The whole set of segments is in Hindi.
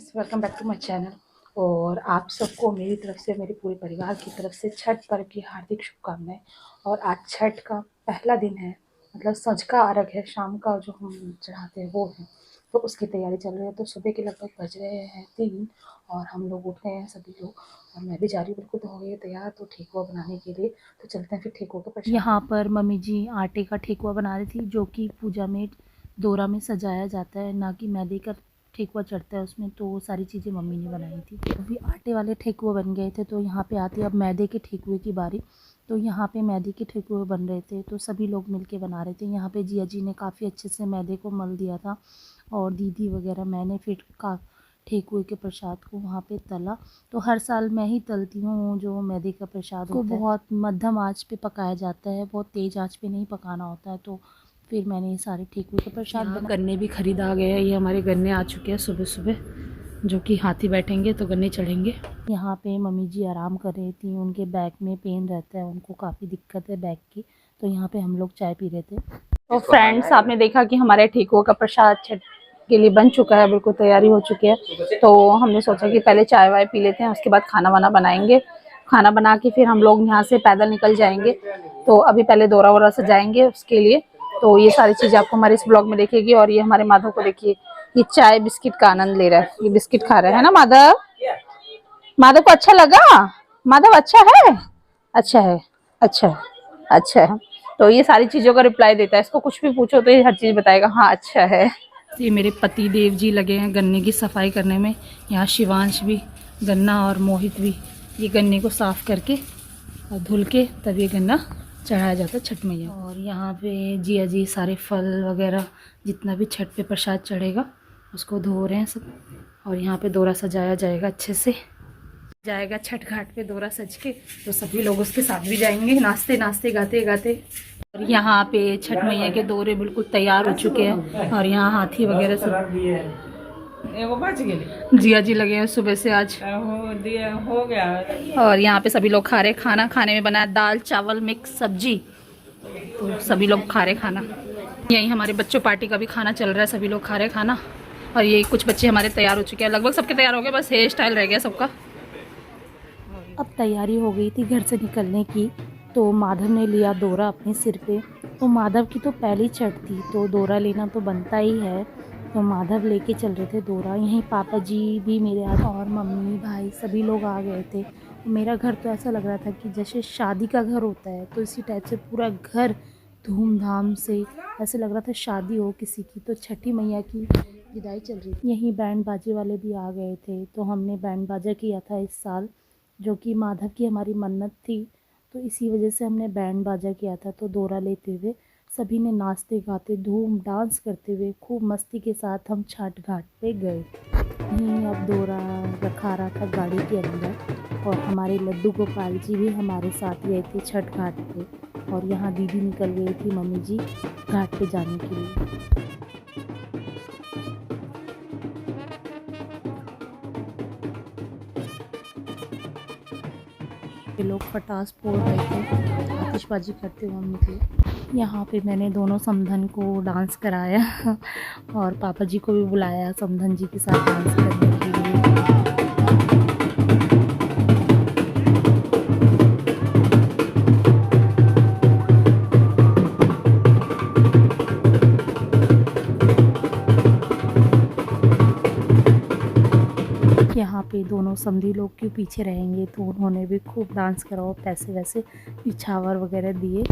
Friends, welcome back to my channel. और आप सबको मेरी तरफ से, मेरे पूरे परिवार की तरफ से छठ पर्व की हार्दिक शुभकामनाएं। और आज छठ का पहला दिन है, मतलब सज का अर्घ है, शाम का जो हम चढ़ाते हैं वो है। तो उसकी तैयारी चल रही है। तो सुबह के लगभग बज रहे हैं 3 और हम लोग उठ गए हैं सभी लोग, और मैं भी जा रही हूँ। बिल्कुल तो हो गई तैयार तो ठेकुआ बनाने के लिए। तो चलते हैं फिर ठेकुआ का प्रसाद। यहाँ पर मम्मी जी आटे का ठेकुआ बना रही थी, जो कि पूजा में दोरा में सजाया जाता है, ना कि मैदे का ठेकुआ चढ़ता है उसमें। तो वो सारी चीज़ें मम्मी ने बनाई थी। अभी आटे वाले ठेकुआ बन गए थे, तो यहाँ पे आती है अब मैदे के ठेकुए की बारी। तो यहाँ पे मैदे के ठेकुए बन रहे थे, तो सभी लोग मिलके बना रहे थे। यहाँ पे जिया जी ने काफ़ी अच्छे से मैदे को मल दिया था, और दीदी वगैरह मैंने फिर ठेकुए के प्रसाद को वहाँ पे तला। तो हर साल मैं ही तलती हूँ जो मैदे का प्रसाद होता है। बहुत मध्यम आंच पे पकाया जाता है, बहुत तेज़ आंच पे नहीं पकाना होता है। तो फिर मैंने ये सारे ठेकुए का प्रसाद बना। गन्ने भी खरीदा आ गए हैं। ये हमारे गन्ने आ चुके हैं सुबह सुबह, जो कि हाथी बैठेंगे तो गन्ने चढ़ेंगे। यहाँ पे मम्मी जी आराम कर रही थी, उनके बैक में पेन रहता है, उनको काफ़ी दिक्कत है बैक की। तो यहाँ पे हम लोग चाय पी रहे थे। तो फ्रेंड्स, आपने देखा कि हमारे ठेकुआ का प्रसाद छठ के लिए बन चुका है, बिल्कुल तैयारी हो चुकी है। तो हमने सोचा कि पहले चाय वाय पी लेते हैं, उसके बाद खाना वाना बनाएंगे। खाना बना के फिर हम लोग यहाँ से पैदल निकल जाएंगे। तो अभी पहले दोरा वोरा सजाएंगे उसके लिए। तो ये सारी चीज़ आपको हमारे इस ब्लॉग में देखेगी। और ये हमारे माधव को देखिए, ये चाय बिस्किट का आनंद ले रहा है। ये बिस्किट खा रहा है ना माधव? माधव को अच्छा लगा? माधव अच्छा है? अच्छा है, अच्छा है, अच्छा है। तो ये सारी चीजों का रिप्लाई देता है। इसको कुछ भी पूछो तो ये हर चीज बताएगा, हाँ अच्छा है। ये मेरे पति देव जी लगे हैं गन्ने की सफाई करने में। यहाँ शिवांश भी, गन्ना और मोहित भी, ये गन्ने को साफ करके और धुल के तब ये गन्ना चढ़ाया जाता है छठ मैया। और यहाँ पे जिया जी सारे फल वगैरह जितना भी छठ पे प्रसाद चढ़ेगा उसको धो रहे हैं सब। और यहाँ पे दोरा सजाया जाएगा, अच्छे से जाएगा छठ घाट पे दोरा सज के। तो सभी लोग उसके साथ भी जाएंगे, नाचते नाचते गाते गाते। और यहाँ पे छठ मैया के दोरे बिल्कुल तैयार हो चुके हैं। और यहाँ हाथी वगैरह सब जिया जी लगे हैं सुबह से आज हो गया। और यहाँ पे सभी लोग खा रहे खाना। खाने में बना दाल चावल मिक्स सब्जी। तो सभी लोग खा रहे खाना। यही हमारे बच्चों पार्टी का भी खाना चल रहा है, सभी लोग खा रहे खाना। और ये कुछ बच्चे हमारे तैयार हो चुके हैं, लगभग सबके तैयार हो गए, बस हेयर स्टाइल रह गया सबका। अब तैयारी हो गई थी घर से निकलने की, तो माधव ने लिया दोरा अपने सिर पे। तो माधव की तो पहली छठ थी, तो दोरा लेना तो बनता ही है। तो माधव लेके चल रहे थे दोरा। यहीं पापा जी भी मेरे आगे, और मम्मी भाई सभी लोग आ गए थे। मेरा घर तो ऐसा लग रहा था कि जैसे शादी का घर होता है, तो इसी टाइप से पूरा घर धूमधाम से, ऐसे लग रहा था शादी हो किसी की। तो छठी मैया की विदाई चल रही थी। यहीं बैंड बाजे वाले भी आ गए थे, तो हमने बैंड बाजा किया था इस साल, जो कि माधव की हमारी मन्नत थी। तो इसी वजह से हमने बैंड बाजा किया था। तो दोरा लेते हुए सभी ने नाचते गाते धूम डांस करते हुए खूब मस्ती के साथ हम छठ घाट पे गए। यहीं अब दोरा रखा रहा था गाड़ी के अंदर, और हमारे लड्डू गोपाल जी भी हमारे साथ गए थे छठ घाट पे। और यहाँ दीदी निकल गई थी मम्मी जी घाट पे जाने के लिए। ये लोग पटास फोड़ रहे थे, आतिशबाजी करते हुए हम निकले। यहाँ पे मैंने दोनों समधन को डांस कराया और पापा जी को भी बुलाया समधन जी के साथ डांस करने के लिए। यहाँ पे दोनों समधी लोग क्यों पीछे रहेंगे, तो उन्होंने भी खूब डांस करा और पैसे वैसे पिछावर वगैरह दिए।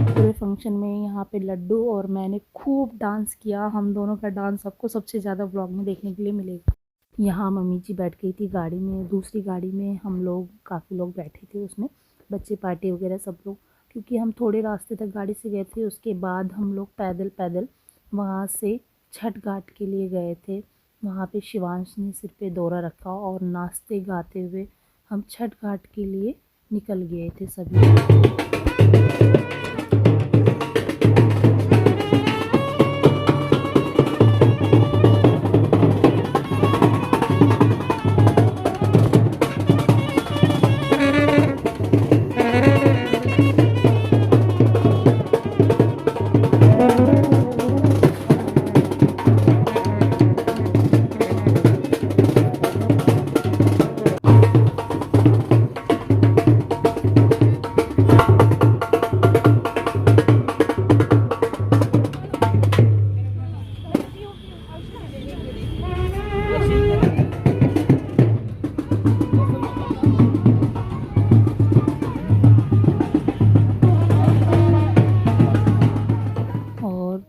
पूरे फंक्शन में यहाँ पे लड्डू और मैंने खूब डांस किया। हम दोनों का डांस आपको सबसे ज़्यादा व्लॉग में देखने के लिए मिलेगा। यहाँ मम्मी जी बैठ गई थी गाड़ी में, दूसरी गाड़ी में हम लोग काफ़ी लोग बैठे थे उसमें, बच्चे पार्टी वगैरह सब लोग। क्योंकि हम थोड़े रास्ते तक गाड़ी से गए थे, उसके बाद हम लोग पैदल पैदल वहाँ से छठ घाट के लिए गए थे। वहाँ पे शिवांश ने सिर पे दौरा रखा और नाचते गाते हुए हम छठ घाट के लिए निकल गए थे सभी।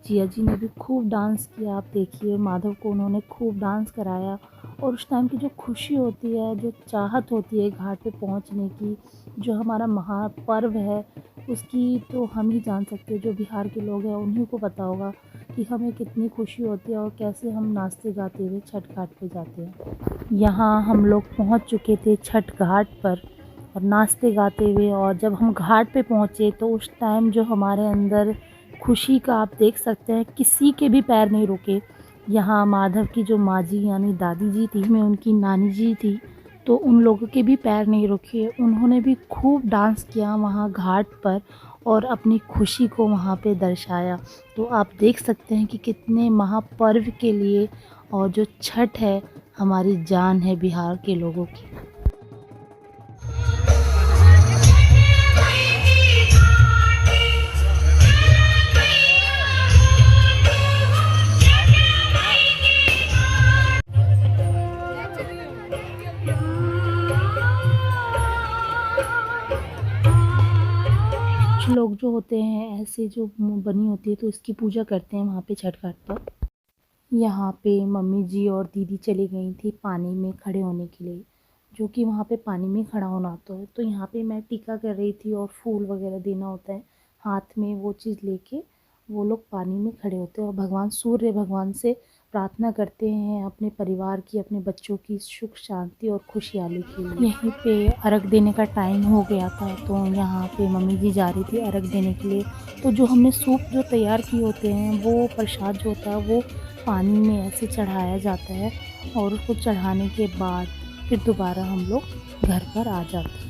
जिया जी ने भी खूब डांस किया। आप देखिए माधव को उन्होंने खूब डांस कराया और उस टाइम की जो खुशी होती है, जो चाहत होती है घाट पे पहुंचने की, जो हमारा महापर्व है, उसकी तो हम ही जान सकते हैं। जो बिहार के लोग हैं उन्हीं को पता होगा कि हमें कितनी खुशी होती है और कैसे हम नाचते गाते हुए छठ घाट पे जाते हैं। यहाँ हम लोग पहुँच चुके थे छठ घाट पर और नाचते गाते हुए, और जब हम घाट पे पहुँचे तो उस टाइम जो हमारे अंदर खुशी का आप देख सकते हैं, किसी के भी पैर नहीं रुके। यहाँ माधव की जो माँ जी यानी दादी जी थी, मैं उनकी नानी जी थी, तो उन लोगों के भी पैर नहीं रुके। उन्होंने भी खूब डांस किया वहाँ घाट पर और अपनी खुशी को वहाँ पे दर्शाया। तो आप देख सकते हैं कि कितने महापर्व के लिए, और जो छठ है हमारी जान है बिहार के लोगों की। लोग जो होते हैं ऐसे जो बनी होती है तो इसकी पूजा करते हैं वहाँ पे छठ घाट पर। यहाँ पे मम्मी जी और दीदी चली गई थी पानी में खड़े होने के लिए, जो कि वहाँ पे पानी में खड़ा होना होता है। तो यहाँ पे मैं टीका कर रही थी और फूल वगैरह देना होता है हाथ में, वो चीज़ लेके वो लोग पानी में खड़े होते हैं और भगवान सूर्य भगवान से प्रार्थना करते हैं अपने परिवार की, अपने बच्चों की सुख शांति और खुशहाली के लिए। यहीं पे अर्घ देने का टाइम हो गया था, तो यहाँ पे मम्मी जी जा रही थी अर्घ देने के लिए। तो जो हमने सूप जो तैयार किए होते हैं, वो प्रसाद जो होता है वो पानी में ऐसे चढ़ाया जाता है और उसको चढ़ाने के बाद फिर दोबारा हम लोग घर पर आ जाते हैं।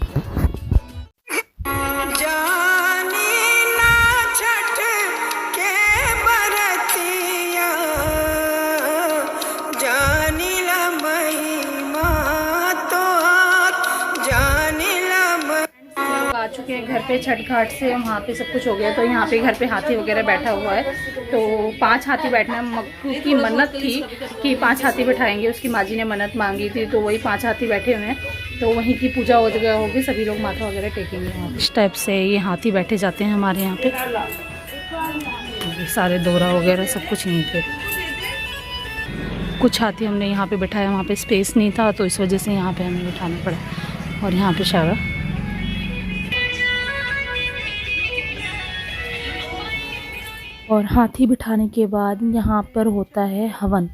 चुके हैं घर पे छठ घाट से, वहाँ पे सब कुछ हो गया। तो यहाँ पे घर पे हाथी वगैरह बैठा हुआ है, तो 5 हाथी बैठना मक्कू की मन्नत थी कि 5 हाथी बैठाएंगे, उसकी माँ जी ने मन्नत मांगी थी, तो वही 5 हाथी बैठे हुए हैं। तो वहीं की पूजा हो जगह होगी, सभी लोग माथा वगैरह टेकेंगे। इस टाइप से ये हाथी बैठे जाते हैं हमारे यहाँ पे, सारे दौरा वगैरह सब कुछ यहीं पे। कुछ हाथी हमने यहाँ पे बैठाया, वहाँ पे स्पेस नहीं था तो इस वजह से यहाँ पे हमें बैठाना पड़ा। और यहाँ पे सारा और हाथी बिठाने के बाद यहाँ पर होता है हवन,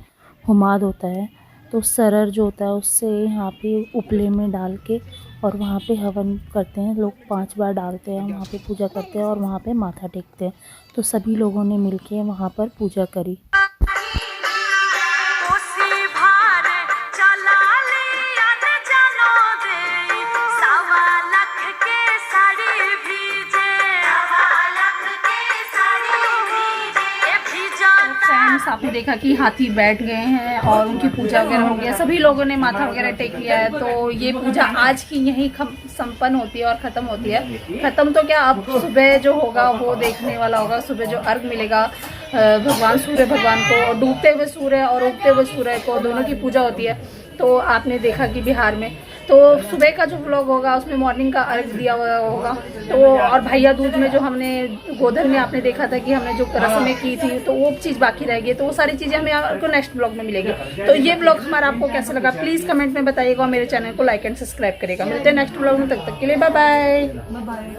हुमाद होता है। तो सरर जो होता है उससे यहाँ पे उपले में डाल के और वहाँ पे हवन करते हैं लोग, 5 बार डालते हैं, वहाँ पे पूजा करते हैं और वहाँ पे माथा टेकते हैं। तो सभी लोगों ने मिलके वहाँ पर पूजा करी। आपने देखा कि हाथी बैठ गए हैं और उनकी पूजा वगैरह हो गया, सभी लोगों ने माथा वगैरह टेक लिया है। तो ये पूजा आज की यहीं संपन्न होती है और ख़त्म होती है। ख़त्म तो क्या, अब सुबह जो होगा वो देखने वाला होगा। सुबह जो अर्घ मिलेगा भगवान सूर्य भगवान को, और डूबते हुए सूर्य और उगते हुए सूर्य को, दोनों की पूजा होती है। तो आपने देखा कि बिहार में तो सुबह का जो व्लॉग होगा उसमें मॉर्निंग का अर्घ दिया हुआ होगा। तो और भैया दूज में जो हमने गोधन में आपने देखा था कि हमने जो रस्में की थी, तो वो चीज़ बाकी रहेगी। तो वो सारी चीज़ें हमें आपको नेक्स्ट ब्लॉग में मिलेगी। तो ये ब्लॉग हमारा आपको कैसा लगा प्लीज़ कमेंट में बताइएगा और मेरे चैनल को लाइक एंड सब्सक्राइब करेगा। मिलते हैं नेक्स्ट ब्लॉग में, तब तक के लिए बाय बाय।